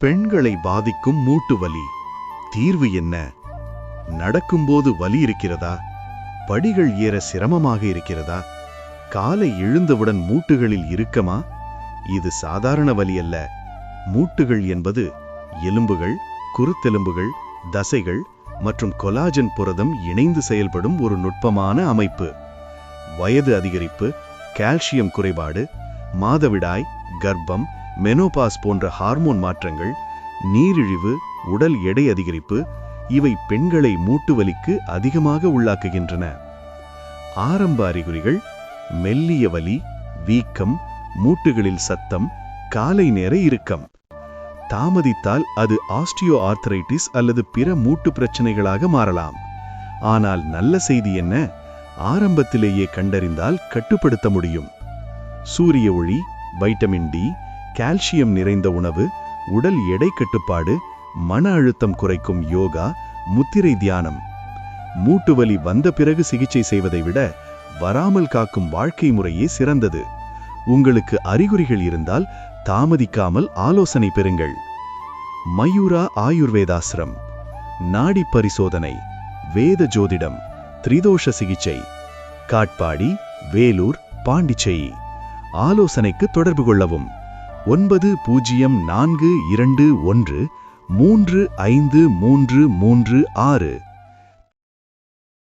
பெண்களை பாதிக்கும் மூட்டு வலி தீர்வு என்ன? நடக்கும்போது வலி இருக்கிறதா? படிகள் ஏற சிரமமாக இருக்கிறதா? காலை எழுந்தவுடன் மூட்டுகளில் இறுக்கமா? இது சாதாரண வலி அல்ல. மூட்டுகள் என்பது எலும்புகள், குருத்தெலும்புகள், தசைகள் மற்றும் கொலாஜன் புரதம் இணைந்து செயல்படும் ஒரு நுட்பமான அமைப்பு. வயது அதிகரிப்பு, கால்சியம் குறைபாடு, மாதவிடாய், கர்ப்பம், மெனோபாஸ் போன்ற ஹார்மோன் மாற்றங்கள், நீரிழிவு, உடல் எடை அதிகரிப்பு இவை பெண்களை மூட்டு வலிக்கு அதிகமாக உள்ளாக்குகின்றன. ஆரம்ப அறிகுறிகள்: மெல்லிய வலி, வீக்கம், மூட்டுகளில் சத்தம், காலை நேர இறுக்கம். தாமதித்தால் அது ஆஸ்டியோ ஆர்த்தரைட்டிஸ் அல்லது பிற மூட்டு பிரச்சனைகளாக மாறலாம். ஆனால் நல்ல செய்தி என்ன? ஆரம்பத்திலேயே கண்டறிந்தால் கட்டுப்படுத்த முடியும். சூரிய ஒளி, வைட்டமின் டி, கால்சியம் நிறைந்த உணவு, உடல் எடை கட்டுப்பாடு, மன அழுத்தம் குறைக்கும் யோகா, முத்திரை தியானம். மூட்டுவலி வந்த பிறகு சிகிச்சை செய்வதை விட வராமல் காக்கும் வாழ்க்கை முறையே சிறந்தது. உங்களுக்கு அறிகுறிகள் இருந்தால் தாமதிக்காமல் ஆலோசனை பெறுங்கள். மயூரா ஆயுர்வேதாசிரம். நாடி பரிசோதனை, வேத ஜோதிடம், திரிதோஷ சிகிச்சை. காட்பாடி, வேலூர், பாண்டிச்சேரி. ஆலோசனைக்கு தொடர்பு கொள்ளவும் 904221353336.